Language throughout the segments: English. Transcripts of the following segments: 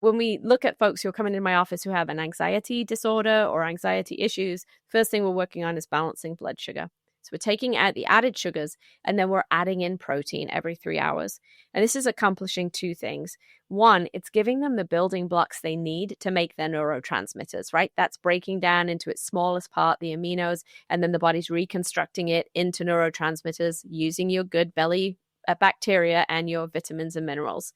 when we look at folks who are coming in my office who have an anxiety disorder or anxiety issues, first thing we're working on is balancing blood sugar. So we're taking out the added sugars, and then we're adding in protein every 3 hours. And this is accomplishing two things. One, it's giving them the building blocks they need to make their neurotransmitters, right? That's breaking down into its smallest part, the aminos, and then the body's reconstructing it into neurotransmitters using your good belly bacteria and your vitamins and minerals.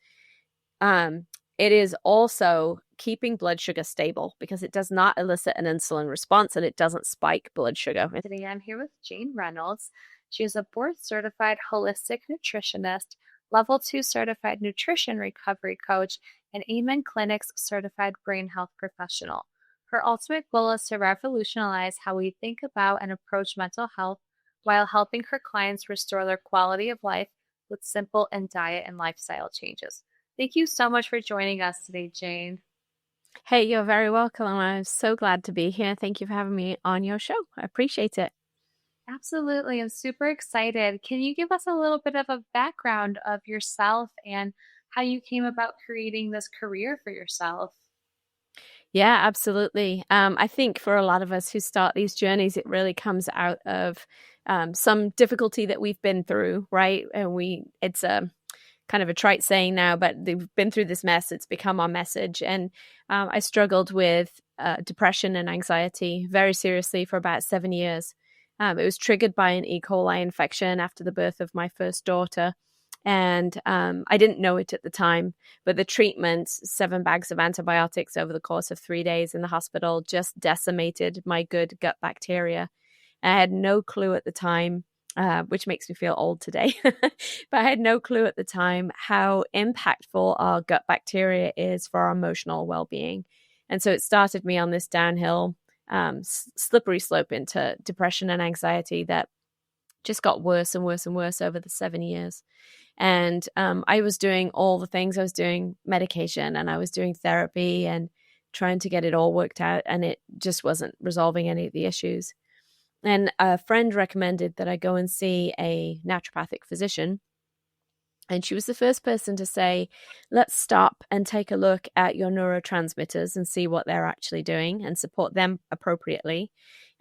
It is also keeping blood sugar stable because it does not elicit an insulin response and it doesn't spike blood sugar. Today I'm here with Jayne Reynolds. She is a board certified holistic nutritionist, level 2 certified nutrition recovery coach, and Amen Clinic's certified brain health professional. Her ultimate goal is to revolutionize how we think about and approach mental health while helping her clients restore their quality of life with simple and diet and lifestyle changes. Thank you so much for joining us today, Jayne. Hey, you're very welcome. I'm so glad to be here. Thank you for having me on your show. I appreciate it. Absolutely. I'm super excited. Can you give us a little bit of a background of yourself and how you came about creating this career for yourself? Yeah, absolutely. I think for a lot of us who start these journeys, it really comes out of some difficulty that we've been through, right? And it's a kind of a trite saying now, but they've been through this mess. It's become our message. And I struggled with depression and anxiety very seriously for about 7 years. It was triggered by an E. coli infection after the birth of my first daughter. And I didn't know it at the time, but the treatments, 7 bags of antibiotics over the course of 3 days in the hospital, just decimated my good gut bacteria. I had no clue at the time, which makes me feel old today, but I had no clue at the time how impactful our gut bacteria is for our emotional well-being. And so it started me on this downhill, slippery slope into depression and anxiety that just got worse and worse and worse over the 7 years. And I was doing all the things. I was doing medication and I was doing therapy and trying to get it all worked out. And it just wasn't resolving any of the issues. And a friend recommended that I go and see a naturopathic physician. And she was the first person to say, let's stop and take a look at your neurotransmitters and see what they're actually doing and support them appropriately.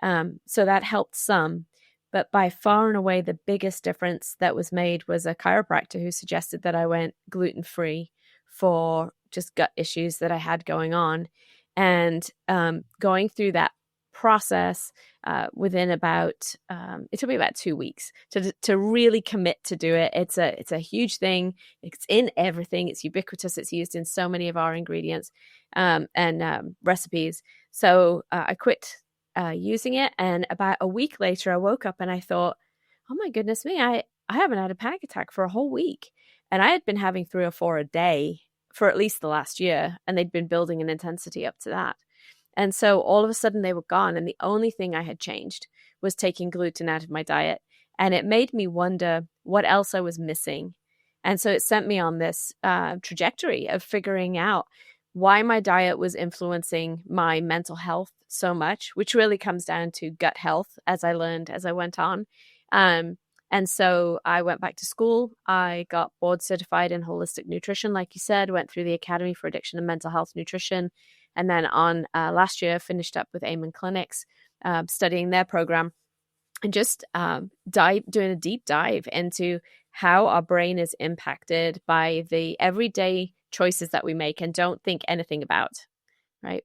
So that helped some. But by far and away, the biggest difference that was made was a chiropractor who suggested that I went gluten-free for just gut issues that I had going on. And going through that process within about, it took me about 2 weeks to really commit to do it. It's a huge thing. It's in everything. It's ubiquitous. It's used in so many of our ingredients and recipes. So I quit using it. And about a week later, I woke up and I thought, oh my goodness me, I haven't had a panic attack for a whole week. And I had been having 3 or 4 a day for at least the last year. And they'd been building an intensity up to that. And so all of a sudden they were gone. And the only thing I had changed was taking gluten out of my diet. And it made me wonder what else I was missing. And so it sent me on this trajectory of figuring out why my diet was influencing my mental health so much, which really comes down to gut health, as I learned as I went on. And so I went back to school. I got board certified in holistic nutrition, like you said, went through the Academy for Addiction and Mental Health Nutrition. And then on last year, finished up with Amen Clinics, studying their program and just doing a deep dive into how our brain is impacted by the everyday choices that we make and don't think anything about, right?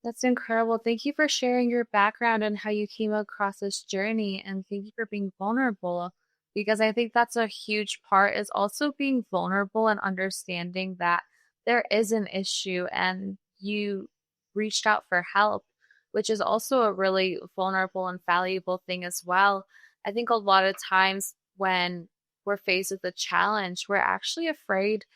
That's incredible. Thank you for sharing your background and how you came across this journey. And thank you for being vulnerable because I think that's a huge part is also being vulnerable and understanding that there is an issue and you reached out for help, which is also a really vulnerable and valuable thing as well. I think a lot of times when we're faced with a challenge, we're actually afraid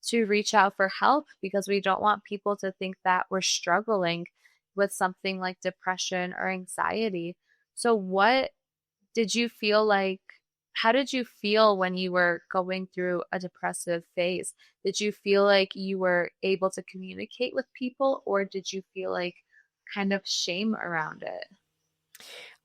to reach out for help because we don't want people to think that we're struggling with something like depression or anxiety. So, what did you feel like? How did you feel when you were going through a depressive phase? Did you feel like you were able to communicate with people, or did you feel like kind of shame around it?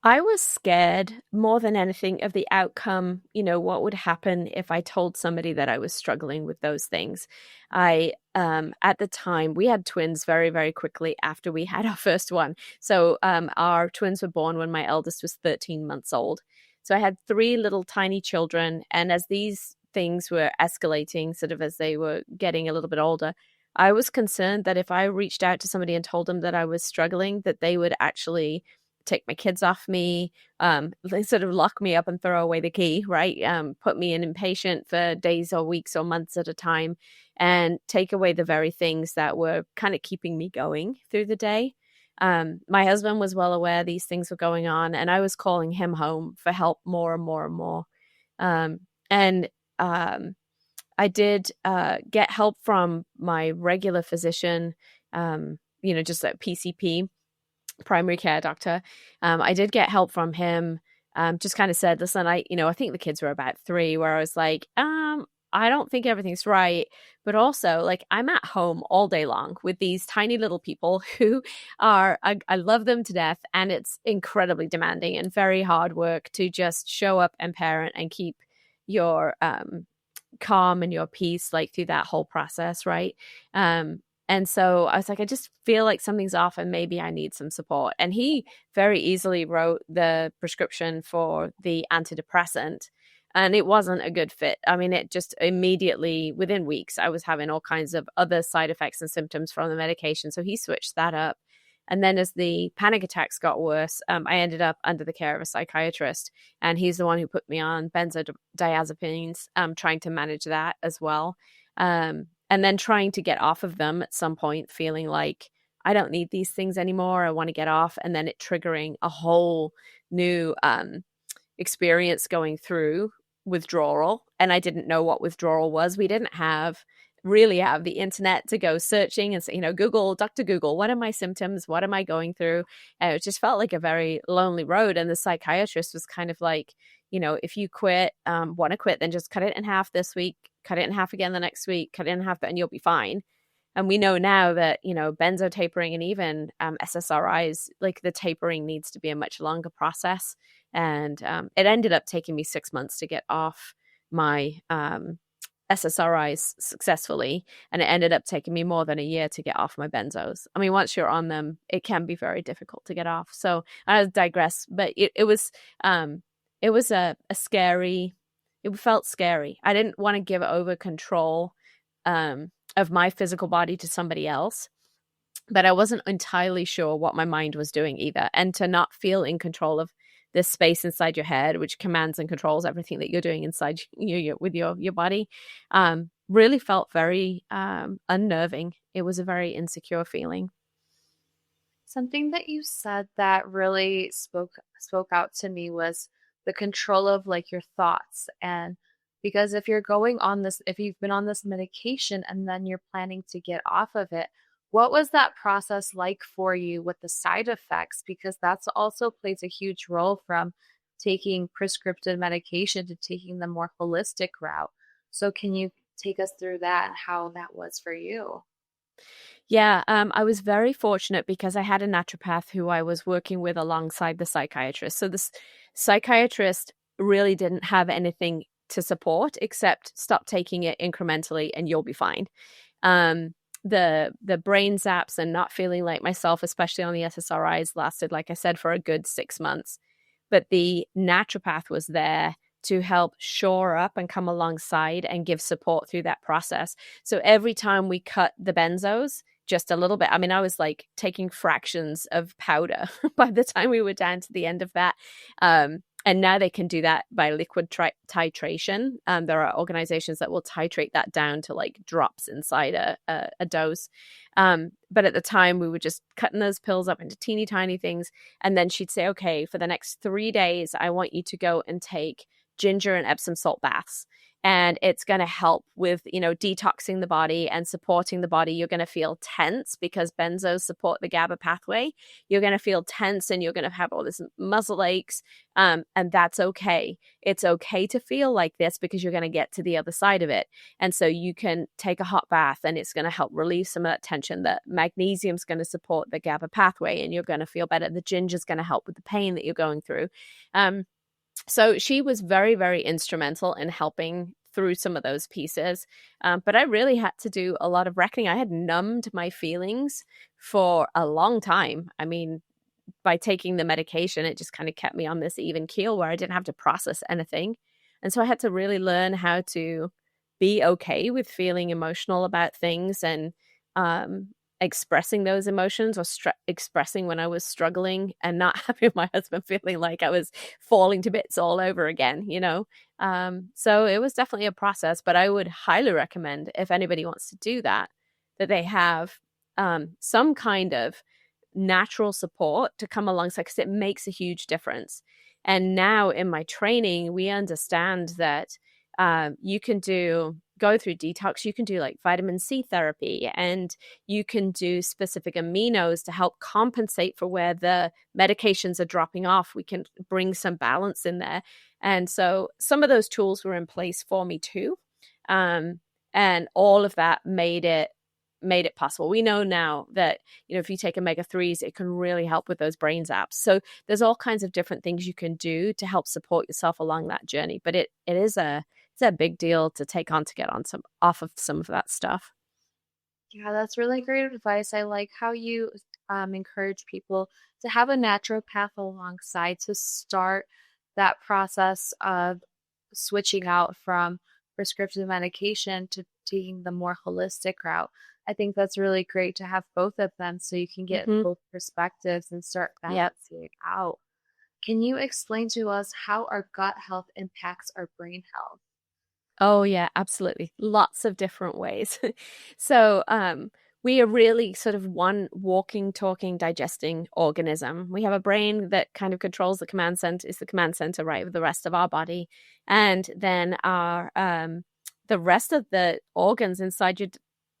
I was scared more than anything of the outcome, what would happen if I told somebody that I was struggling with those things. At the time, we had twins very, very quickly after we had our first one. So, our twins were born when my eldest was 13 months old. So I had three little tiny children. And as these things were escalating, sort of as they were getting a little bit older, I was concerned that if I reached out to somebody and told them that I was struggling, that they would actually take my kids off me, they sort of lock me up and throw away the key, right? Put me in inpatient for days or weeks or months at a time and take away the very things that were kind of keeping me going through the day. My husband was well aware these things were going on, and I was calling him home for help more and more and more. And I did get help from my regular physician, just like PCP, primary care doctor. I did get help from him. Just kind of said, listen, I think the kids were about 3, where I was like, I don't think everything's right. But also, like, I'm at home all day long with these tiny little people who I love them to death. And it's incredibly demanding and very hard work to just show up and parent and keep your calm and your peace, like, through that whole process, right? And so I was like, I just feel like something's off and maybe I need some support. And he very easily wrote the prescription for the antidepressant, and it wasn't a good fit. I mean, it just immediately, within weeks, I was having all kinds of other side effects and symptoms from the medication. So he switched that up. And then as the panic attacks got worse, I ended up under the care of a psychiatrist. And he's the one who put me on benzodiazepines, trying to manage that as well. And then trying to get off of them at some point, feeling like I don't need these things anymore. I want to get off. And then it triggering a whole new experience going through withdrawal. And I didn't know what withdrawal was. We didn't really have the internet to go searching and say, Google, Dr. Google, what are my symptoms? What am I going through? And it just felt like a very lonely road. And the psychiatrist was kind of like, if you want to quit, then just cut it in half this week, cut it in half again the next week, cut it in half, and you'll be fine. And we know now that, benzo tapering and even SSRIs, like, the tapering needs to be a much longer process. And it ended up taking me 6 months to get off my SSRIs successfully. And it ended up taking me more than a year to get off my benzos. I mean, once you're on them, it can be very difficult to get off. So I digress, but it was it felt scary. I didn't want to give over control of my physical body to somebody else, but I wasn't entirely sure what my mind was doing either. And to not feel in control of this space inside your head, which commands and controls everything that you're doing inside with your body, really felt very unnerving. It was a very insecure feeling. Something that you said that really spoke out to me was the control of, like, your thoughts. And because if you've been on this medication and then you're planning to get off of it, what was that process like for you with the side effects? Because that's also plays a huge role from taking prescriptive medication to taking the more holistic route. So can you take us through that and how that was for you? Yeah, I was very fortunate because I had a naturopath who I was working with alongside the psychiatrist. So this psychiatrist really didn't have anything to support except stop taking it incrementally and you'll be fine. The brain zaps and not feeling like myself, especially on the SSRIs, lasted, like I said, for a good 6 months. But the naturopath was there to help shore up and come alongside and give support through that process. So every time we cut the benzos, just a little bit, I mean, I was like taking fractions of powder by the time we were down to the end of that. And now they can do that by liquid titration. There are organizations that will titrate that down to like drops inside a dose. But at the time, we were just cutting those pills up into teeny tiny things. And then she'd say, okay, for the next 3 days, I want you to go and take ginger and Epsom salt baths. And it's going to help with, detoxing the body and supporting the body. You're going to feel tense because benzos support the GABA pathway. You're going to feel tense and you're going to have all this muscle aches. And that's okay. It's okay to feel like this because you're going to get to the other side of it. And so you can take a hot bath and it's going to help relieve some of that tension. The magnesium is going to support the GABA pathway and you're going to feel better. The ginger is going to help with the pain that you're going through. So she was very, very instrumental in helping through some of those pieces. But I really had to do a lot of reckoning. I had numbed my feelings for a long time. I mean, by taking the medication, it just kind of kept me on this even keel where I didn't have to process anything. And so I had to really learn how to be okay with feeling emotional about things and expressing those emotions or expressing when I was struggling and not having my husband feeling like I was falling to bits all over again, So it was definitely a process, but I would highly recommend if anybody wants to do that, that they have some kind of natural support to come alongside because it makes a huge difference. And now in my training, we understand that you can go through detox. You can do like vitamin C therapy and you can do specific aminos to help compensate for where the medications are dropping off. We can bring some balance in there. And so some of those tools were in place for me too. And all of that made it possible. We know now that, if you take omega-3s, it can really help with those brain zaps. So there's all kinds of different things you can do to help support yourself along that journey. But it's a big deal to take on to get on off of some of that stuff. Yeah, that's really great advice. I like how you encourage people to have a naturopath alongside to start that process of switching out from prescription medication to taking the more holistic route. I think that's really great to have both of them so you can get Mm-hmm. both perspectives and start Yep. balancing it out. Can you explain to us how our gut health impacts our brain health? Oh yeah, absolutely. Lots of different ways. So, we are really sort of one walking, talking, digesting organism. We have a brain that kind of controls the command center, is the command center, right, of the rest of our body. And then the rest of the organs inside your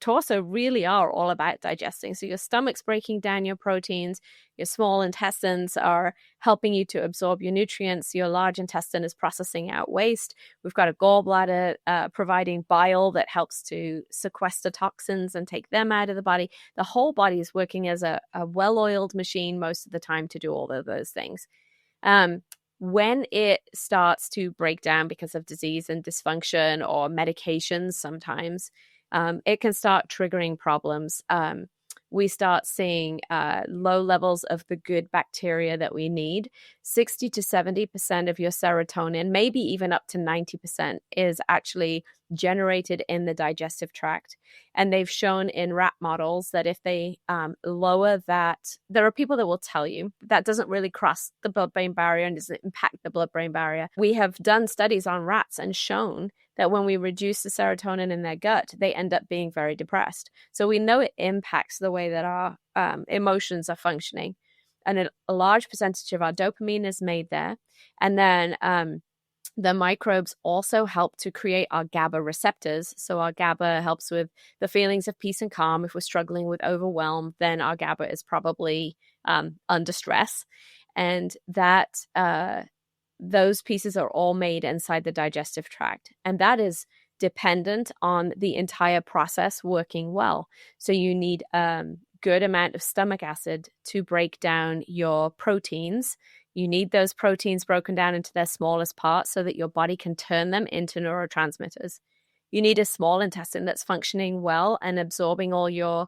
torso really are all about digesting. So your stomach's breaking down your proteins, your small intestines are helping you to absorb your nutrients, your large intestine is processing out waste. We've got a gallbladder providing bile that helps to sequester toxins and take them out of the body. The whole body is working as a well-oiled machine most of the time to do all of those things. When it starts to break down because of disease and dysfunction or medications sometimes, it can start triggering problems. We start seeing low levels of the good bacteria that we need. 60 to 70% of your serotonin, maybe even up to 90%, is actually generated in the digestive tract. And they've shown in rat models that if they lower that, there are people that will tell you that doesn't really cross the blood-brain barrier and doesn't impact the blood-brain barrier. We have done studies on rats and shown that when we reduce the serotonin in their gut, they end up being very depressed. So we know it impacts the way that our emotions are functioning. And a large percentage of our dopamine is made there. And then the microbes also help to create our GABA receptors. So our GABA helps with the feelings of peace and calm. If we're struggling with overwhelm, then our GABA is probably under stress. And that those pieces are all made inside the digestive tract. And that is dependent on the entire process working well. So you need a good amount of stomach acid to break down your proteins. You need those proteins broken down into their smallest parts so that your body can turn them into neurotransmitters. You need a small intestine that's functioning well and absorbing all your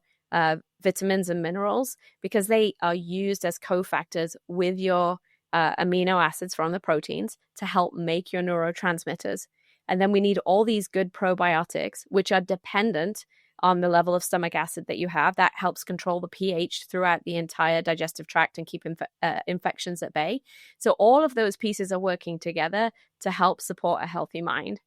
vitamins and minerals because they are used as cofactors with your amino acids from the proteins to help make your neurotransmitters. And then we need all these good probiotics, which are dependent on the level of stomach acid that you have. That helps control the pH throughout the entire digestive tract and keep infections at bay. So all of those pieces are working together to help support a healthy mind.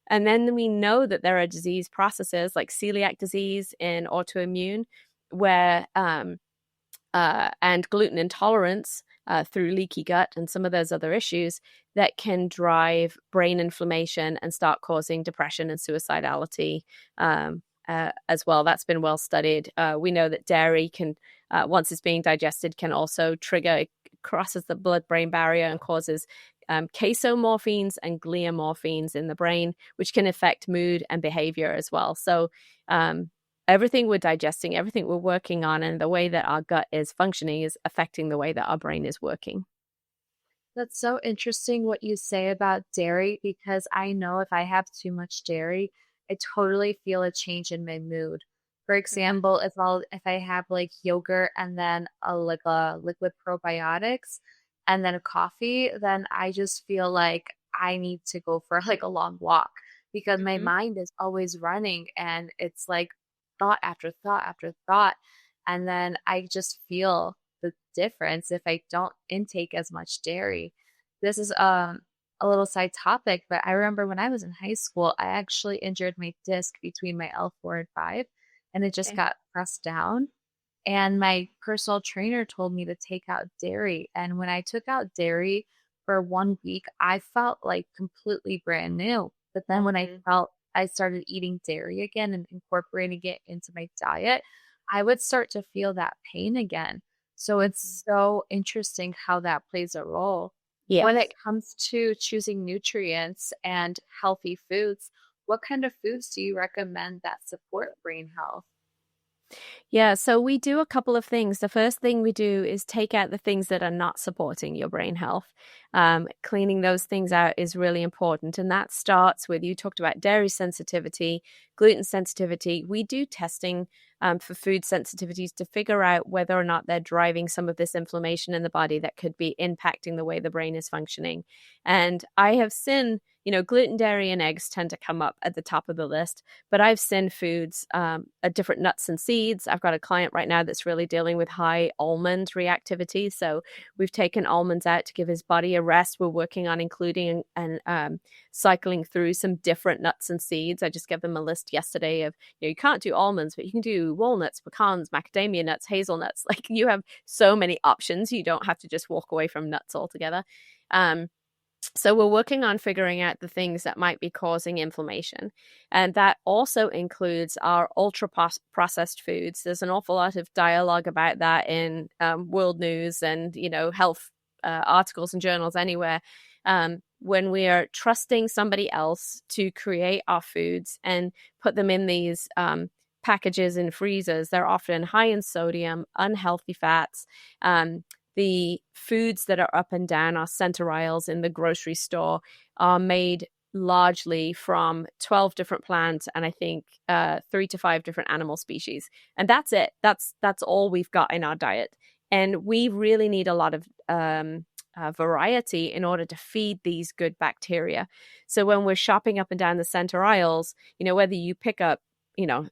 And then we know that there are disease processes like celiac disease in autoimmune where and gluten intolerance through leaky gut and some of those other issues that can drive brain inflammation and start causing depression and suicidality as well. That's been well studied. We know that dairy can, once it's being digested, can also trigger, crosses the blood-brain barrier and causes casomorphines and gliomorphines in the brain, which can affect mood and behavior as well. So everything we're digesting, everything we're working on, and the way that our gut is functioning is affecting the way that our brain is working. That's so interesting what you say about dairy because I know if I have too much dairy, I totally feel a change in my mood. For example, if I have like yogurt and then a liquid probiotics and then a coffee, then I just feel like I need to go for like a long walk because my Mm-hmm. mind is always running and it's like thought after thought after thought. And then I just feel the difference if I don't intake as much dairy. This is a little side topic, but I remember when I was in high school, I actually injured my disc between my L4 and 5, and it just Okay. got pressed down. And my personal trainer told me to take out dairy. And when I took out dairy for 1 week, I felt like completely brand new. But then when Mm-hmm. I started eating dairy again and incorporating it into my diet, I would start to feel that pain again. So it's so interesting how that plays a role. When Yes. it comes to choosing nutrients and healthy foods, what kind of foods do you recommend that support brain health? Yeah, so we do a couple of things. The first thing we do is take out the things that are not supporting your brain health. Cleaning those things out is really important. And that starts with, you talked about dairy sensitivity, gluten sensitivity. We do testing for food sensitivities to figure out whether or not they're driving some of this inflammation in the body that could be impacting the way the brain is functioning. And I have seen, gluten, dairy, and eggs tend to come up at the top of the list. But I've seen foods, different nuts and seeds. I've got a client right now that's really dealing with high almond reactivity. So we've taken almonds out to give his body a rest. We're working on including and cycling through some different nuts and seeds. I just gave them a list yesterday of, you can't do almonds, but you can do walnuts, pecans, macadamia nuts, hazelnuts. Like, you have so many options. You don't have to just walk away from nuts altogether. So we're working on figuring out the things that might be causing inflammation. And that also includes our ultra processed foods. There's an awful lot of dialogue about that in world news and, health articles and journals anywhere. When we are trusting somebody else to create our foods and put them in these packages and freezers, they're often high in sodium, unhealthy fats. The foods that are up and down our center aisles in the grocery store are made largely from 12 different plants and I think 3 to 5 different animal species. And that's it. That's all we've got in our diet. And we really need a lot of variety in order to feed these good bacteria. So when we're shopping up and down the center aisles, whether you pick up,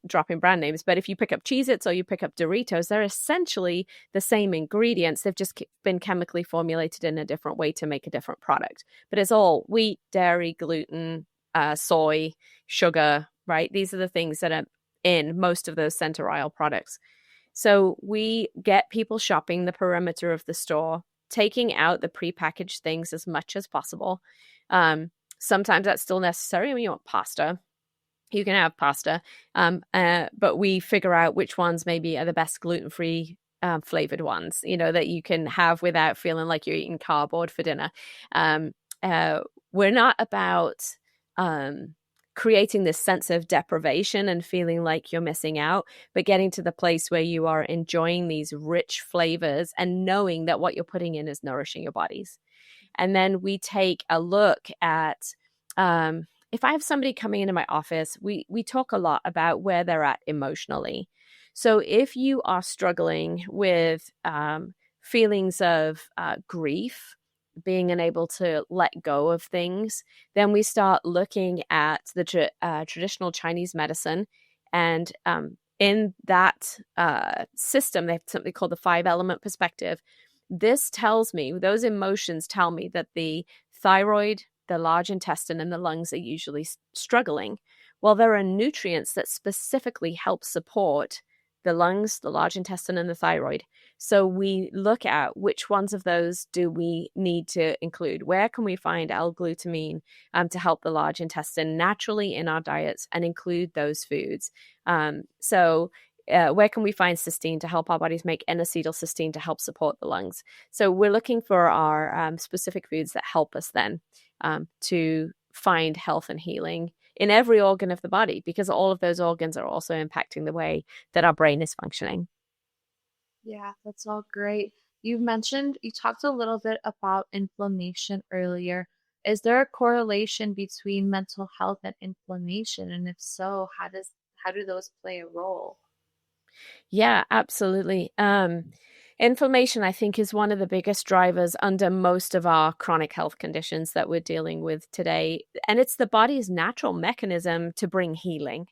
dropping brand names, but if you pick up Cheez-Its or you pick up Doritos, they're essentially the same ingredients. They've just been chemically formulated in a different way to make a different product. But it's all wheat, dairy, gluten, soy, sugar, right? These are the things that are in most of those center aisle products. So we get people shopping the perimeter of the store, taking out the prepackaged things as much as possible. Sometimes that's still necessary when you want pasta. You can have pasta, but we figure out which ones maybe are the best gluten-free flavored ones, that you can have without feeling like you're eating cardboard for dinner. We're not about creating this sense of deprivation and feeling like you're missing out, but getting to the place where you are enjoying these rich flavors and knowing that what you're putting in is nourishing your bodies. And then we take a look at if I have somebody coming into my office, we talk a lot about where they're at emotionally. So if you are struggling with feelings of grief, being unable to let go of things, then we start looking at the traditional Chinese medicine. And in that system, they have something called the 5-element perspective. This tells me, those emotions tell me that the thyroid, the large intestine, and the lungs are usually struggling. Well, there are nutrients that specifically help support the lungs, the large intestine, and the thyroid. So we look at which ones of those do we need to include. Where can we find L-glutamine to help the large intestine naturally in our diets and include those foods? Where can we find cysteine to help our bodies make N-acetylcysteine to help support the lungs? So we're looking for our specific foods that help us then to find health and healing in every organ of the body, because all of those organs are also impacting the way that our brain is functioning. Yeah, that's all great. You talked a little bit about inflammation earlier. Is there a correlation between mental health and inflammation? And if so, how do those play a role? Yeah, absolutely. Inflammation, I think, is one of the biggest drivers under most of our chronic health conditions that we're dealing with today. And it's the body's natural mechanism to bring healing.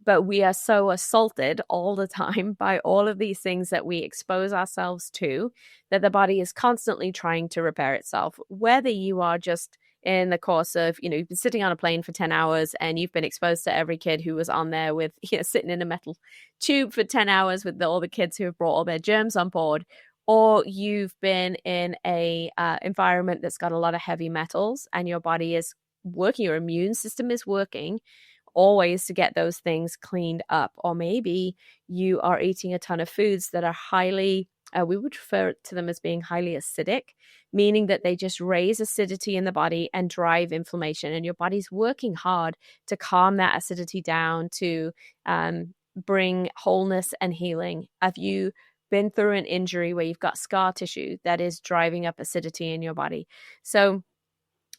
But we are so assaulted all the time by all of these things that we expose ourselves to, that the body is constantly trying to repair itself. Whether you are just in the course of, you've been sitting on a plane for 10 hours and you've been exposed to every kid who was on there with, sitting in a metal tube for 10 hours with all the kids who have brought all their germs on board, or you've been in a environment that's got a lot of heavy metals and your body is working, your immune system is working always to get those things cleaned up. Or maybe you are eating a ton of foods that are highly, we would refer to them as being highly acidic, meaning that they just raise acidity in the body and drive inflammation. And your body's working hard to calm that acidity down, to bring wholeness and healing. Have you been through an injury where you've got scar tissue that is driving up acidity in your body? So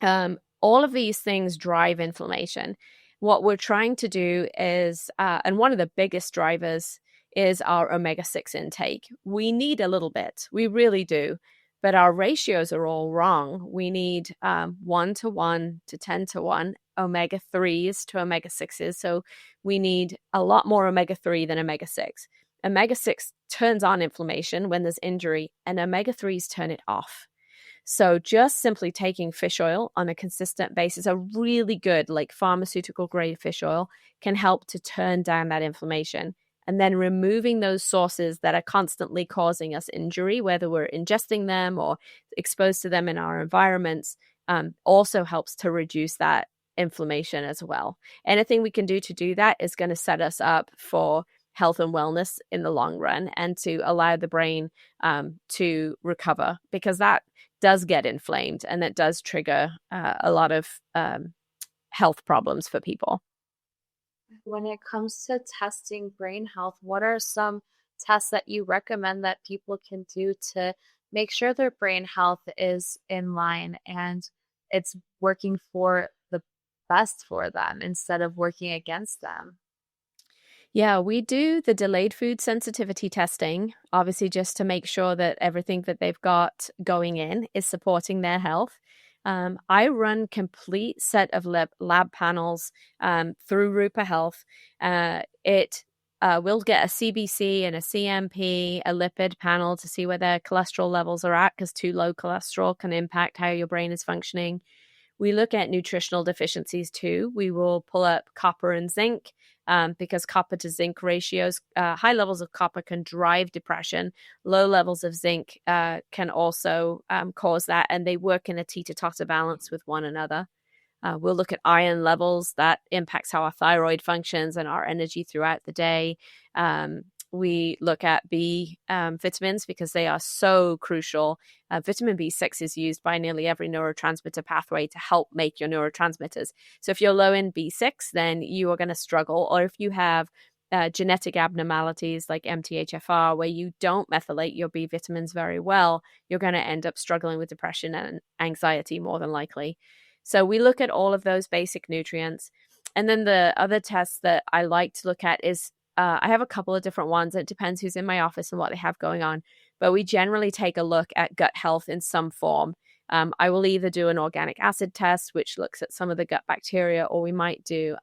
all of these things drive inflammation. What we're trying to do is, and one of the biggest drivers is our omega-6 intake. We need a little bit, we really do, but our ratios are all wrong. We need 1 to 1 to 10 to 1 omega-3s to omega-6s. So we need a lot more omega-3 than omega-6. Omega-6 turns on inflammation when there's injury, and omega-3s turn it off. So just simply taking fish oil on a consistent basis, a really good, like pharmaceutical grade fish oil, can help to turn down that inflammation. And then removing those sources that are constantly causing us injury, whether we're ingesting them or exposed to them in our environments, also helps to reduce that inflammation as well. Anything we can do to do that is going to set us up for health and wellness in the long run, and to allow the brain to recover, because that does get inflamed and that does trigger a lot of health problems for people. When it comes to testing brain health, what are some tests that you recommend that people can do to make sure their brain health is in line and it's working for the best for them instead of working against them? Yeah, we do the delayed food sensitivity testing, obviously, just to make sure that everything that they've got going in is supporting their health. I run complete set of lab panels through Rupa Health. It will get a CBC and a CMP, a lipid panel to see where their cholesterol levels are at, because too low cholesterol can impact how your brain is functioning. We look at nutritional deficiencies too. We will pull up copper and zinc, because copper to zinc ratios, high levels of copper can drive depression. Low levels of zinc can also cause that, and they work in a teeter-totter balance with one another. We'll look at iron levels. That impacts how our thyroid functions and our energy throughout the day. We look at B vitamins, because they are so crucial. Vitamin B6 is used by nearly every neurotransmitter pathway to help make your neurotransmitters. So if you're low in B6, then you are going to struggle. Or if you have genetic abnormalities like MTHFR, where you don't methylate your B vitamins very well, you're going to end up struggling with depression and anxiety more than likely. So we look at all of those basic nutrients. And then the other tests that I like to look at is, I have a couple of different ones. It depends who's in my office and what they have going on. But we generally take a look at gut health in some form. I will either do an organic acid test, which looks at some of the gut bacteria, or we might do,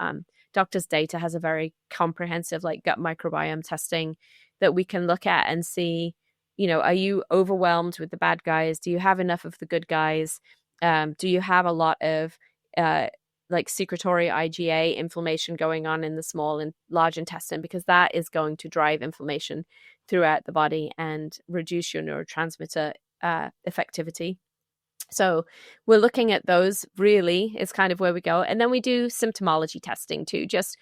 Doctor's Data has a very comprehensive like gut microbiome testing that we can look at and see, are you overwhelmed with the bad guys? Do you have enough of the good guys? Do you have a lot of like secretory IgA inflammation going on in the small and large intestine, because that is going to drive inflammation throughout the body and reduce your neurotransmitter effectivity. So we're looking at those, really is kind of where we go. And then we do symptomology testing too, just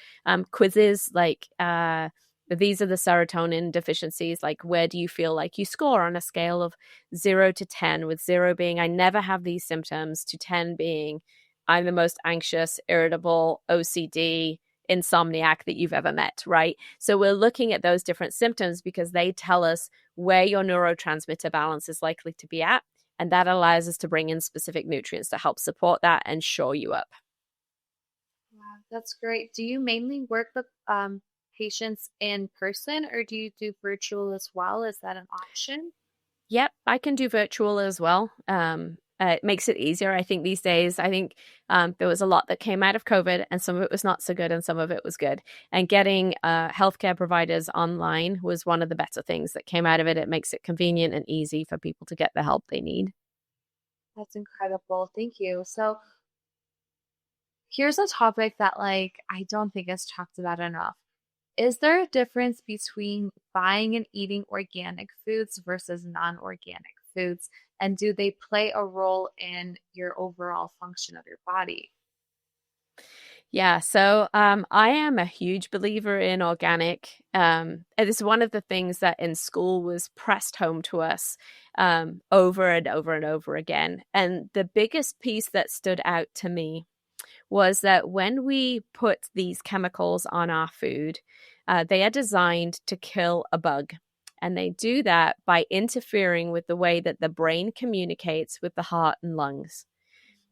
quizzes like these are the serotonin deficiencies. Like, where do you feel like you score on a scale of 0 to 10, with 0 being I never have these symptoms, to 10 being I'm the most anxious, irritable, OCD, insomniac that you've ever met, right? So we're looking at those different symptoms because they tell us where your neurotransmitter balance is likely to be at. And that allows us to bring in specific nutrients to help support that and shore you up. Wow, that's great. Do you mainly work with patients in person, or do you do virtual as well? Is that an option? Yep, I can do virtual as well. It makes it easier, I think, these days. I think there was a lot that came out of COVID, and some of it was not so good, and some of it was good. And getting healthcare providers online was one of the better things that came out of it. It makes it convenient and easy for people to get the help they need. That's incredible. Thank you. So here's a topic that I don't think is talked about enough. Is there a difference between buying and eating organic foods versus non-organic foods? And do they play a role in your overall function of your body? Yeah, so I am a huge believer in organic. It is one of the things that in school was pressed home to us over and over and over again. And the biggest piece that stood out to me was that when we put these chemicals on our food, they are designed to kill a bug. And they do that by interfering with the way that the brain communicates with the heart and lungs.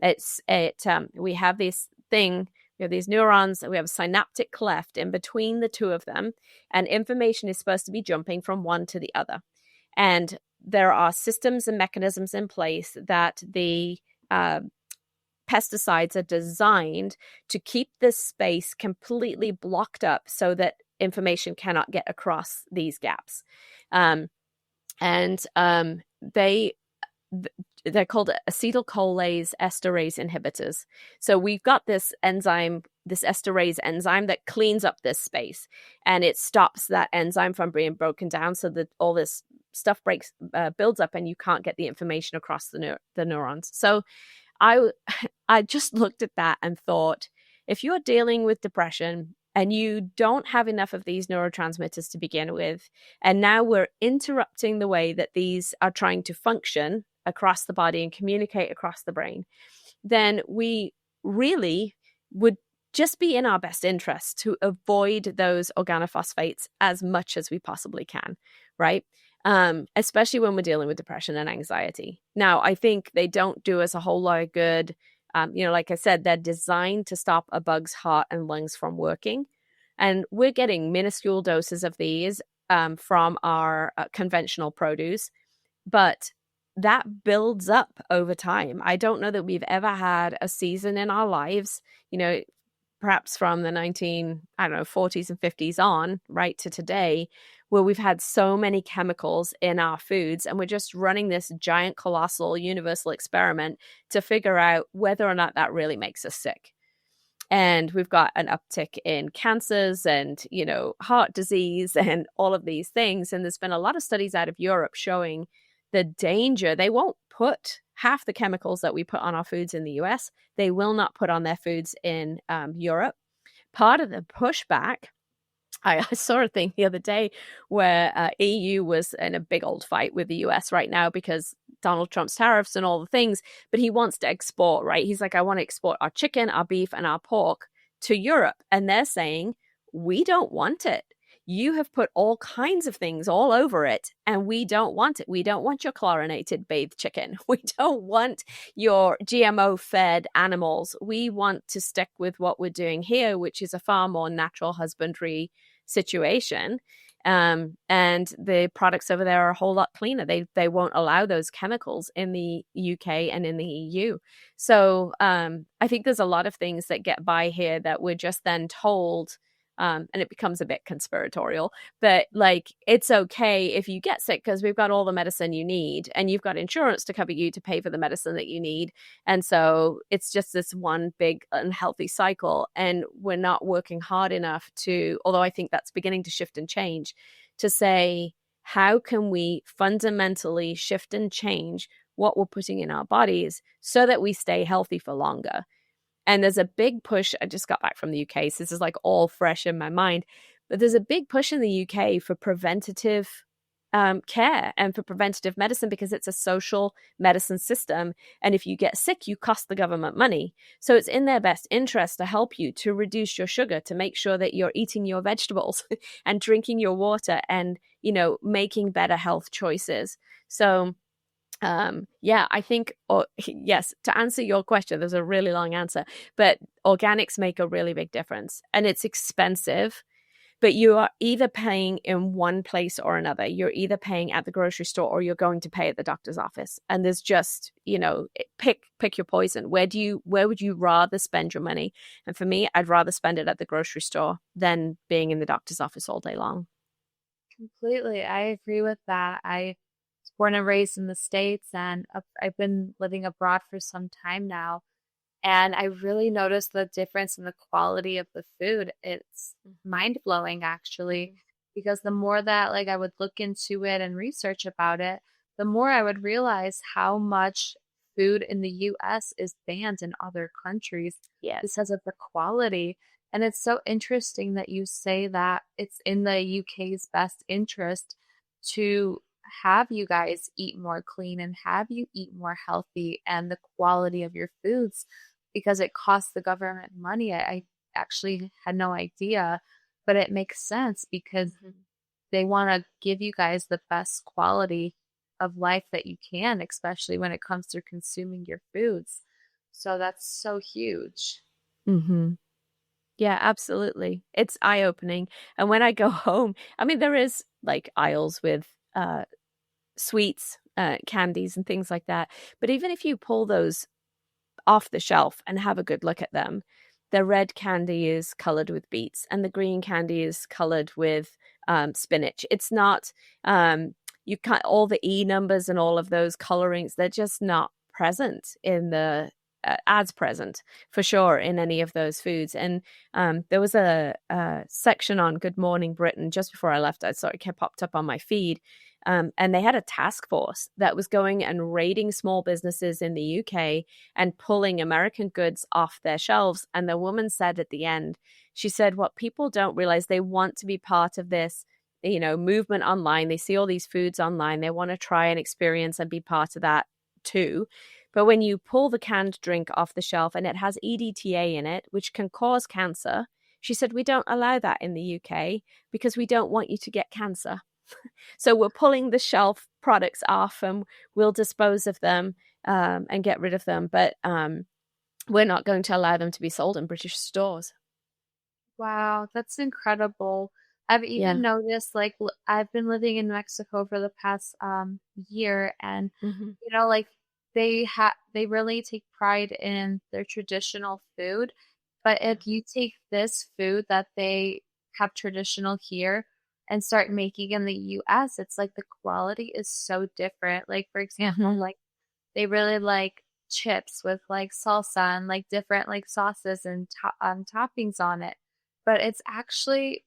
We have this thing, we have these neurons, we have a synaptic cleft in between the two of them, and information is supposed to be jumping from one to the other. And there are systems and mechanisms in place that the pesticides are designed to keep this space completely blocked up so that information cannot get across these gaps. They're called acetylcholase esterase inhibitors. So we've got this enzyme, this esterase enzyme that cleans up this space, and it stops that enzyme from being broken down so that all this stuff builds up and you can't get the information across the neurons. So I just looked at that and thought, if you're dealing with depression and you don't have enough of these neurotransmitters to begin with, and now we're interrupting the way that these are trying to function across the body and communicate across the brain, then we really would just be in our best interest to avoid those organophosphates as much as we possibly can, right? Especially when we're dealing with depression and anxiety. Now, I think they don't do us a whole lot of good. Like I said, they're designed to stop a bug's heart and lungs from working. And we're getting minuscule doses of these from our conventional produce, but that builds up over time. I don't know that we've ever had a season in our lives, perhaps from the 40s and 50s on, right to today, where we've had so many chemicals in our foods, and we're just running this giant, colossal, universal experiment to figure out whether or not that really makes us sick. And we've got an uptick in cancers and, heart disease and all of these things. And there's been a lot of studies out of Europe showing the danger. They won't put half the chemicals that we put on our foods in the US. They will not put on their foods in Europe. Part of the pushback, I saw a thing the other day where EU was in a big old fight with the US right now because Donald Trump's tariffs and all the things, but he wants to export, right? He's like, I want to export our chicken, our beef, and our pork to Europe. And they're saying, we don't want it. You have put all kinds of things all over it, and we don't want it. We don't want your chlorinated bathed chicken. We don't want your GMO-fed animals. We want to stick with what we're doing here, which is a far more natural husbandry situation. And the products over there are a whole lot cleaner. They won't allow those chemicals in the UK and in the EU. So I think there's a lot of things that get by here that we're just then told And it becomes a bit conspiratorial, but like, it's okay if you get sick because we've got all the medicine you need and you've got insurance to cover you to pay for the medicine that you need. And so it's just this one big unhealthy cycle. And we're not working hard enough to, although I think that's beginning to shift and change, to say, how can we fundamentally shift and change what we're putting in our bodies so that we stay healthy for longer? And there's a big push. I just got back from the UK, so this is like all fresh in my mind. But there's a big push in the UK for preventative care and for preventative medicine because it's a social medicine system. And if you get sick, you cost the government money. So it's in their best interest to help you to reduce your sugar, to make sure that you're eating your vegetables and drinking your water and, making better health choices. So yeah, I think, yes, to answer your question, there's a really long answer, but organics make a really big difference and it's expensive, but you are either paying in one place or another. You're either paying at the grocery store or you're going to pay at the doctor's office. And there's just, pick your poison. Where would you rather spend your money? And for me, I'd rather spend it at the grocery store than being in the doctor's office all day long. Completely. I agree with that. I was born and raised in the States, and I've been living abroad for some time now. And I really noticed the difference in the quality of the food. It's mind blowing, actually, because the more that like I would look into it and research about it, the more I would realize how much food in the US is banned in other countries Yes. because of the quality. And it's so interesting that you say that it's in the UK's best interest to have you guys eat more clean and have you eat more healthy and the quality of your foods because it costs the government money. I actually had no idea, but it makes sense because they want to give you guys the best quality of life that you can, especially when it comes to consuming your foods. So that's so huge. Mm-hmm. Yeah, absolutely. It's eye-opening. And when I go home, I mean, there is like aisles with sweets, candies and things like that. But even if you pull those off the shelf and have a good look at them, the red candy is colored with beets and the green candy is colored with spinach. It's not, you can't, all the E numbers and all of those colorings, they're just not present in the, as present for sure in any of those foods. And there was a section on Good Morning Britain just before I left. I saw it popped up on my feed. And they had a task force that was going and raiding small businesses in the UK and pulling American goods off their shelves. And the woman said at the end, she said, what people don't realize, they want to be part of this, movement online. They see all these foods online. They want to try and experience and be part of that too. But when you pull the canned drink off the shelf and it has EDTA in it, which can cause cancer, she said, we don't allow that in the UK because we don't want you to get cancer. So we're pulling the shelf products off and we'll dispose of them and get rid of them. But we're not going to allow them to be sold in British stores. Wow, that's incredible. I've Yeah. even noticed, like, I've been living in Mexico for the past year, and Mm-hmm. like they really take pride in their traditional food. But if you take this food that they have traditional here and start making in the US, it's like the quality is so different. Like, for example, like they really like chips with like salsa and like different like sauces and toppings on it. But it's actually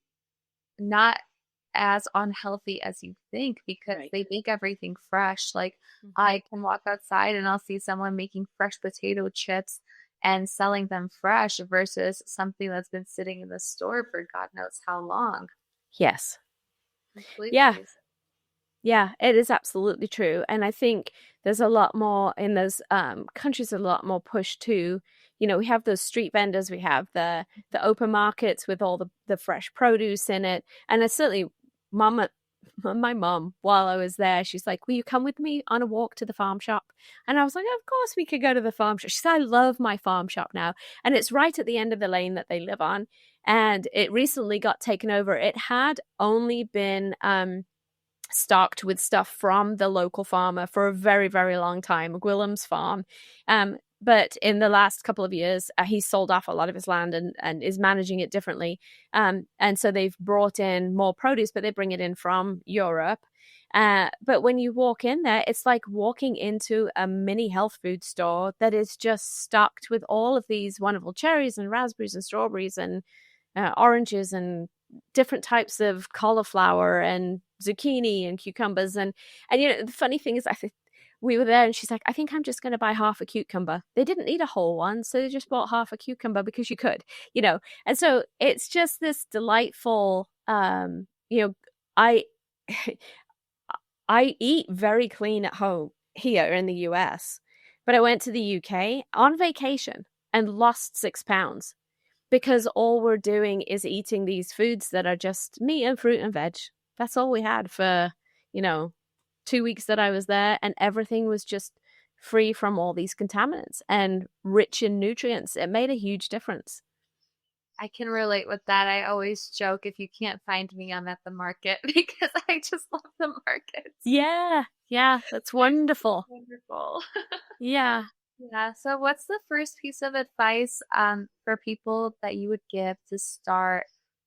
not as unhealthy as you think because Right. they make everything fresh. Like I can walk outside and I'll see someone making fresh potato chips and selling them fresh versus something that's been sitting in the store for God knows how long. Yes. Yeah. Completely. Yeah, it is absolutely true. And I think there's a lot more in those countries, a lot more push too. We have those street vendors, we have the open markets with all the fresh produce in it. And I certainly, my mom, while I was there, she's like, will you come with me on a walk to the farm shop? And I was like, of course we could go to the farm shop. She said, I love my farm shop now. And it's right at the end of the lane that they live on. And it recently got taken over. It had only been stocked with stuff from the local farmer for a very, very long time, Gwillim's farm. But in the last couple of years, he's sold off a lot of his land and is managing it differently. And so they've brought in more produce, but they bring it in from Europe. But when you walk in there, it's like walking into a mini health food store that is just stocked with all of these wonderful cherries and raspberries and strawberries and oranges and different types of cauliflower and zucchini and cucumbers. And you know, the funny thing is, I think we were there and she's like, I think I'm just going to buy half a cucumber. They didn't need a whole one. So they just bought half a cucumber because you could, you know. And so it's just this delightful, you know, I, I eat very clean at home here in the US, but I went to the UK on vacation and lost 6 pounds because all we're doing is eating these foods that are just meat and fruit and veg. That's all we had for, you know, 2 weeks that I was there, and everything was just free from all these contaminants and rich in nutrients. It made a huge difference. I can relate with that. I always joke if you can't find me, I'm at the market because I just love the markets. Yeah, yeah, that's wonderful. Wonderful. Yeah. Yeah. So, what's the first piece of advice for people that you would give to start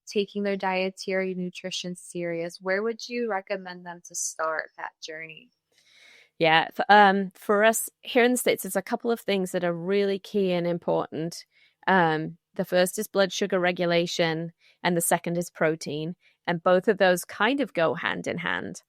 taking their dietary nutrition serious? Where would you recommend them to start that journey? Yeah, for us here in the States, there's a couple of things that are really key and important. The first is blood sugar regulation, and the second is protein. And both of those kind of go hand in hand.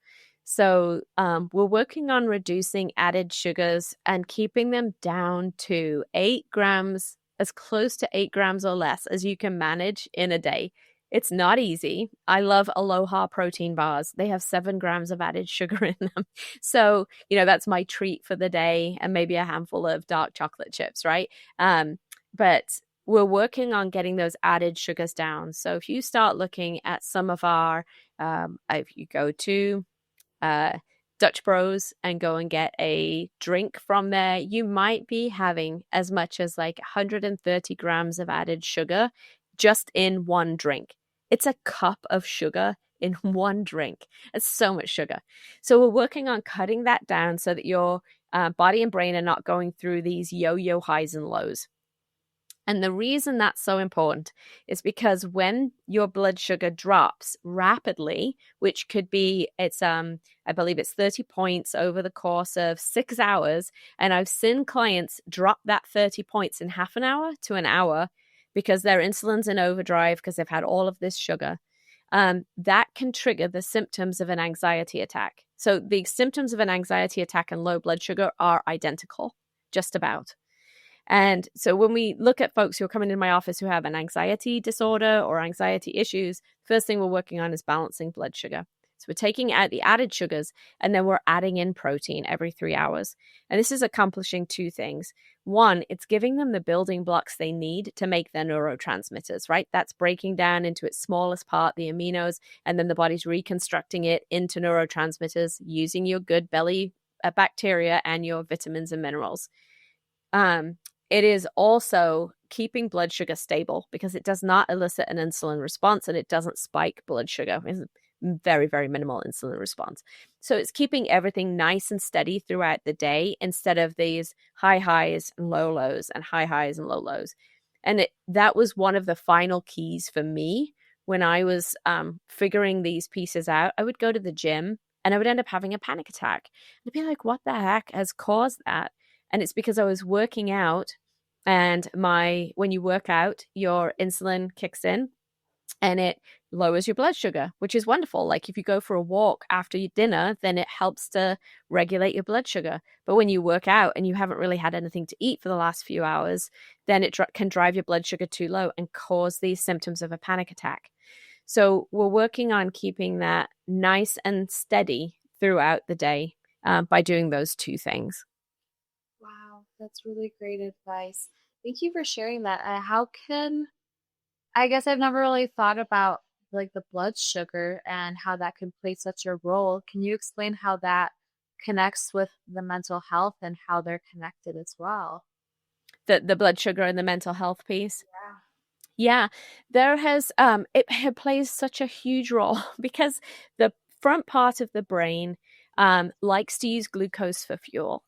So we're working on reducing added sugars and keeping them down to 8 grams, as close to 8 grams or less as you can manage in a day. It's not easy. I love Aloha protein bars. They have 7 grams of added sugar in them. So, you know, that's my treat for the day, and maybe a handful of dark chocolate chips, right? But we're working on getting those added sugars down. So if you start looking at some of our, if you go to Dutch Bros and go and get a drink from there, you might be having as much as like 130 grams of added sugar just in one drink. It's a cup of sugar in one drink. It's so much sugar. So we're working on cutting that down so that your body and brain are not going through these yo-yo highs and lows. And the reason that's so important is because when your blood sugar drops rapidly, which could be, I believe it's 30 points over the course of 6 hours. And I've seen clients drop that 30 points in half an hour to an hour because their insulin's in overdrive because they've had all of this sugar. That can trigger the symptoms of an anxiety attack. So the symptoms of an anxiety attack and low blood sugar are identical, just about. And so when we look at folks who are coming in my office who have an anxiety disorder or anxiety issues, first thing we're working on is balancing blood sugar. So we're taking out the added sugars and then we're adding in protein every 3 hours. And this is accomplishing two things. One, it's giving them the building blocks they need to make their neurotransmitters, right? That's breaking down into its smallest part, the aminos, and then the body's reconstructing it into neurotransmitters using your good belly bacteria and your vitamins and minerals. It is also keeping blood sugar stable because it does not elicit an insulin response and it doesn't spike blood sugar. It's very, very minimal insulin response. So it's keeping everything nice and steady throughout the day instead of these high highs and low lows and high highs and low lows. And that was one of the final keys for me when I was figuring these pieces out. I would go to the gym and I would end up having a panic attack. I'd be like, what the heck has caused that? And it's because I was working out, and when you work out, your insulin kicks in and it lowers your blood sugar, which is wonderful. Like if you go for a walk after your dinner, then it helps to regulate your blood sugar. But when you work out and you haven't really had anything to eat for the last few hours, then it can drive your blood sugar too low and cause these symptoms of a panic attack. So we're working on keeping that nice and steady throughout the day by doing those two things. Wow, that's really great advice. Thank you for sharing that. I guess I've never really thought about like the blood sugar and how that can play such a role. Can you explain how that connects with the mental health and how they're connected as well? The blood sugar and the mental health piece. Yeah. Yeah, it plays such a huge role because the front part of the brain likes to use glucose for fuel.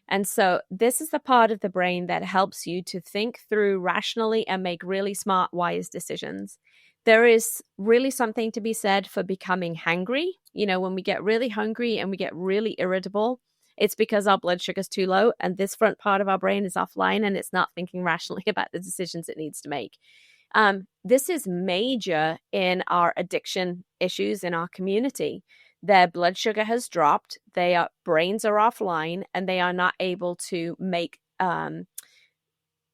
And so this is the part of the brain that helps you to think through rationally and make really smart, wise decisions. There is really something to be said for becoming hangry. When we get really hungry and we get really irritable, it's because our blood sugar is too low and this front part of our brain is offline and it's not thinking rationally about the decisions it needs to make. This is major in our addiction issues in our community. Their blood sugar has dropped, their brains are offline, and they are not able to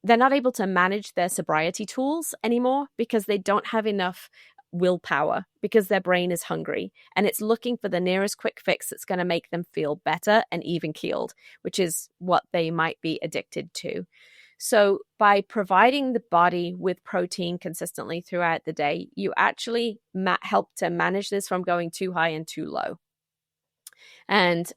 they're not able to manage their sobriety tools anymore because they don't have enough willpower, because their brain is hungry and it's looking for the nearest quick fix that's going to make them feel better and even keeled, which is what they might be addicted to. So by providing the body with protein consistently throughout the day, you actually help to manage this from going too high and too low. And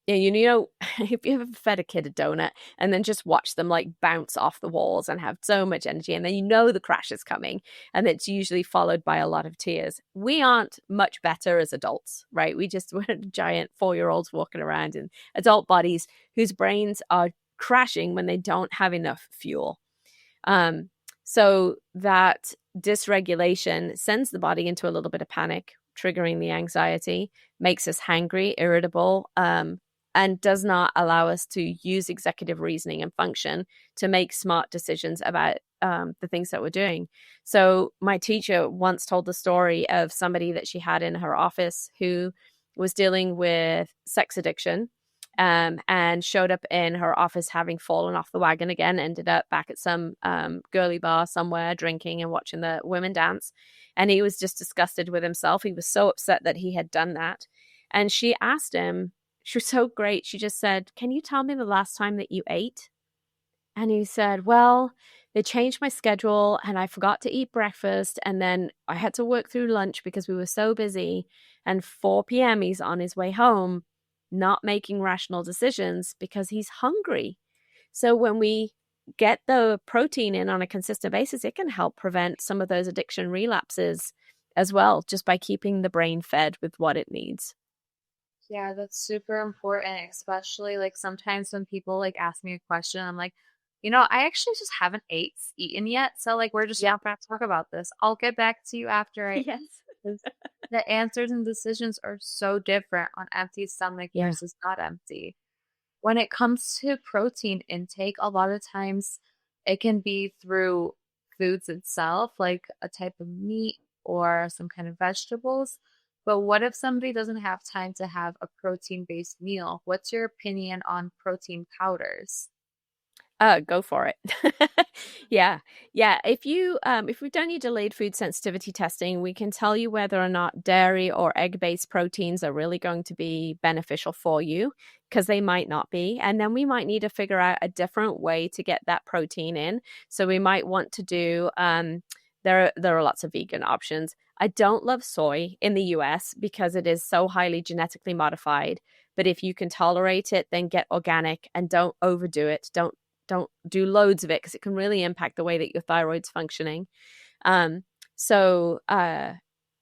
if you ever fed a kid a donut and then just watch them like bounce off the walls and have so much energy, and then the crash is coming, and it's usually followed by a lot of tears. We aren't much better as adults, right? We're giant 4-year-olds walking around in adult bodies whose brains are crashing when they don't have enough fuel. So that dysregulation sends the body into a little bit of panic, triggering the anxiety, makes us hangry, irritable, and does not allow us to use executive reasoning and function to make smart decisions about the things that we're doing. So my teacher once told the story of somebody that she had in her office who was dealing with sex addiction, and showed up in her office having fallen off the wagon again, ended up back at some girly bar somewhere drinking and watching the women dance. And he was just disgusted with himself. He was so upset that he had done that. And she asked him, she was so great. She just said, "Can you tell me the last time that you ate?" And he said, "Well, they changed my schedule and I forgot to eat breakfast. And then I had to work through lunch because we were so busy. And 4 p.m. he's on his way home, not making rational decisions because he's hungry." So when we get the protein in on a consistent basis, it can help prevent some of those addiction relapses as well, just by keeping the brain fed with what it needs. Yeah, that's super important, especially like sometimes when people like ask me a question, I'm like, I actually just haven't eaten yet. So like we're just Yeah. not going to talk about this. I'll get back to you after I Yes. eat. 'Cause the answers and decisions are so different on empty stomach Yeah. versus not empty. When it comes to protein intake, a lot of times it can be through foods itself, like a type of meat or some kind of vegetables. But what if somebody doesn't have time to have a protein-based meal? What's your opinion on protein powders? Go for it. Yeah. Yeah. If we've done your delayed food sensitivity testing, we can tell you whether or not dairy or egg-based proteins are really going to be beneficial for you, because they might not be. And then we might need to figure out a different way to get that protein in. So we might want to do there are lots of vegan options. I don't love soy in the US because it is so highly genetically modified. But if you can tolerate it, then get organic and don't overdo it. Don't do loads of it because it can really impact the way that your thyroid's functioning. Um, so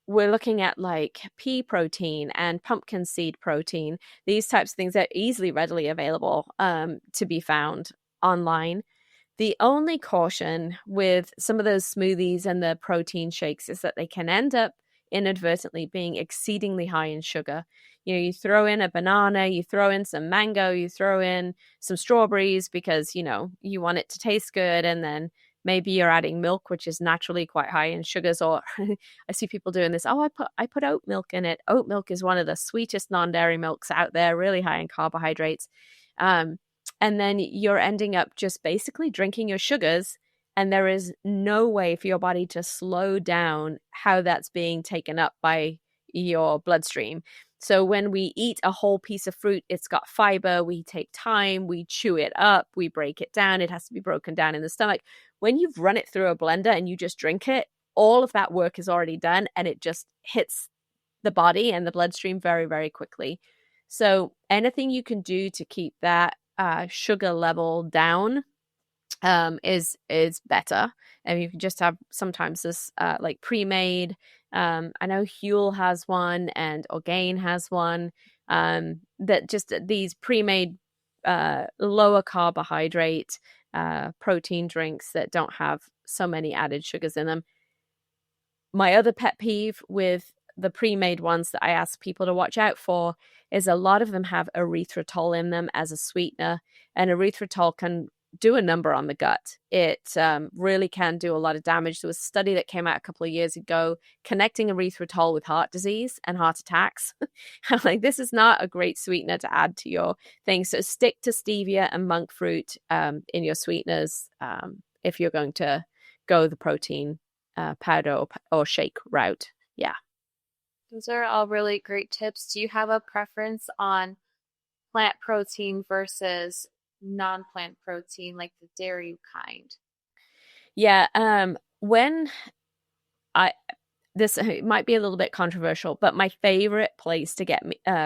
we're looking at like pea protein and pumpkin seed protein. These types of things are easily, readily available to be found online. The only caution with some of those smoothies and the protein shakes is that they can end up inadvertently being exceedingly high in sugar. You throw in a banana, you throw in some mango, you throw in some strawberries because, you want it to taste good. And then maybe you're adding milk, which is naturally quite high in sugars. Or I see people doing this. Oh, I put oat milk in it. Oat milk is one of the sweetest non-dairy milks out there, really high in carbohydrates. And then you're ending up just basically drinking your sugars, and there is no way for your body to slow down how that's being taken up by your bloodstream. So when we eat a whole piece of fruit, it's got fiber, we take time, we chew it up, we break it down, it has to be broken down in the stomach. When you've run it through a blender and you just drink it, all of that work is already done and it just hits the body and the bloodstream very, very quickly. So anything you can do to keep that sugar level down is better. And you can just have sometimes this like pre-made. I know Huel has one and Orgain has one that just these pre-made lower carbohydrate protein drinks that don't have so many added sugars in them. My other pet peeve with the pre-made ones that I ask people to watch out for is a lot of them have erythritol in them as a sweetener, and erythritol can do a number on the gut. It really can do a lot of damage. There was a study that came out a couple of years ago connecting erythritol with heart disease and heart attacks. I'm like, this is not a great sweetener to add to your thing. So stick to stevia and monk fruit in your sweeteners if you're going to go the protein powder or shake route. Yeah. Those are all really great tips. Do you have a preference on plant protein versus non-plant protein, like the dairy kind? Yeah. When I this it might be a little bit controversial, but my favorite place to get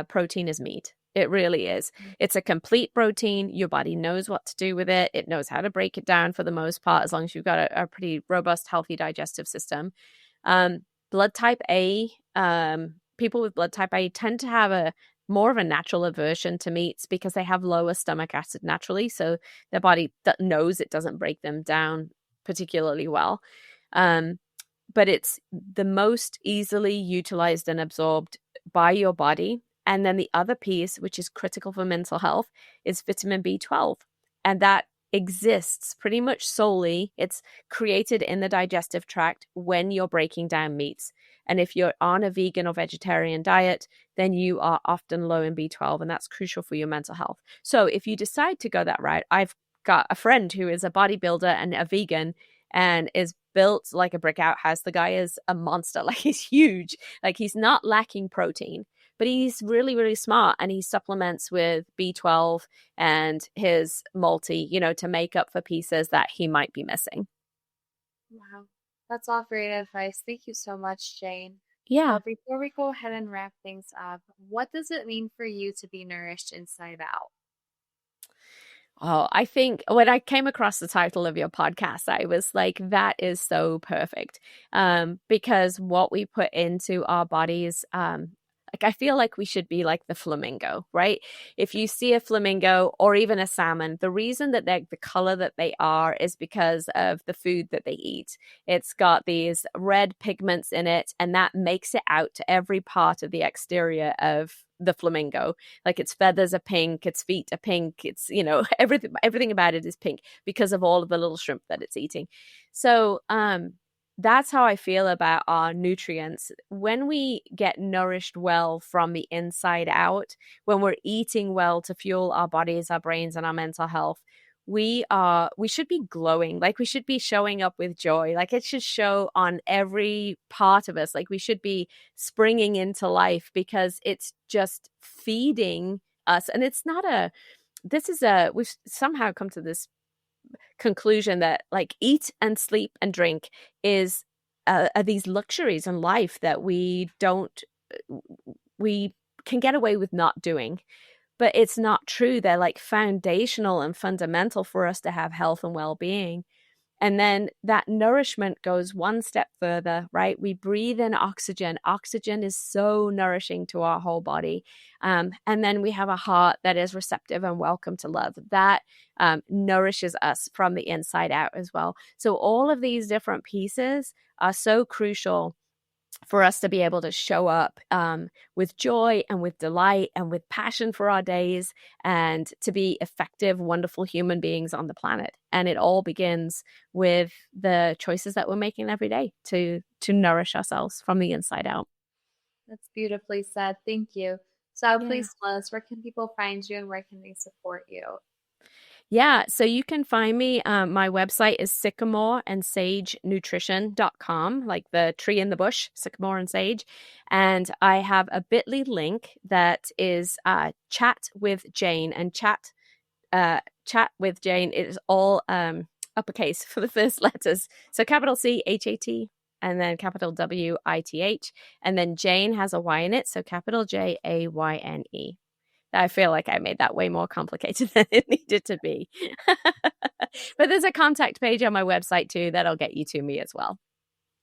protein is meat. It really is. It's a complete protein. Your body knows what to do with it. It knows how to break it down for the most part, as long as you've got a pretty robust, healthy digestive system. Blood type A, people with blood type A tend to have a more of a natural aversion to meats because they have lower stomach acid naturally. So their body knows it doesn't break them down particularly well. But it's the most easily utilized and absorbed by your body. And then the other piece, which is critical for mental health, is vitamin B12. And that exists pretty much solely. It's created in the digestive tract when you're breaking down meats. And if you're on a vegan or vegetarian diet, then you are often low in B12, and that's crucial for your mental health. So if you decide to go that route, I've got a friend who is a bodybuilder and a vegan and is built like a brick outhouse. The guy is a monster. Like, he's huge. Like, he's not lacking protein, but he's really, really smart, and he supplements with B12 and his multi, to make up for pieces that he might be missing. Wow. That's all great advice. Thank you so much, Jayne. Yeah. Well, before we go ahead and wrap things up, what does it mean for you to be nourished inside out? Oh, I think when I came across the title of your podcast, I was like, that is so perfect. Because what we put into our bodies, like, I feel like we should be like the flamingo, right? If you see a flamingo or even a salmon, the reason that they're the color that they are is because of the food that they eat. It's got these red pigments in it, and that makes it out to every part of the exterior of the flamingo. Like, its feathers are pink, its feet are pink, it's, everything about it is pink because of all of the little shrimp that it's eating. So that's how I feel about our nutrients. When we get nourished well from the inside out, when we're eating well to fuel our bodies, our brains, and our mental health, we should be glowing. Like, we should be showing up with joy. Like, it should show on every part of us. Like, we should be springing into life because it's just feeding us. And we've somehow come to this conclusion that, like, eat and sleep and drink are these luxuries in life that we can get away with not doing. But it's not true. They're like foundational and fundamental for us to have health and well-being. And then that nourishment goes one step further, right? We breathe in oxygen. Oxygen is so nourishing to our whole body. And then we have a heart that is receptive and welcome to love. That nourishes us from the inside out as well. So all of these different pieces are so crucial for us to be able to show up with joy and with delight and with passion for our days, and to be effective, wonderful human beings on the planet. And it all begins with the choices that we're making every day to nourish ourselves from the inside out. That's beautifully said. Thank you. So Yeah. please tell us, where can people find you and where can they support you? Yeah, so you can find me. My website is sycamoreandsagenutrition.com, like the tree in the bush, sycamore and sage. And I have a bit.ly link that is chat with Jayne, and chat with Jayne is all uppercase for the first letters. So capital CHAT and then capital WITH. And then Jayne has a Y in it. So capital JAYNE. I feel like I made that way more complicated than it needed to be. But there's a contact page on my website too that'll get you to me as well.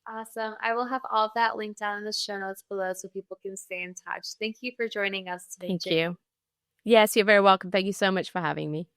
Awesome. I will have all of that linked down in the show notes below so people can stay in touch. Thank you for joining us today, Thank Jayne. you. Yes, you're very welcome. Thank you so much for having me.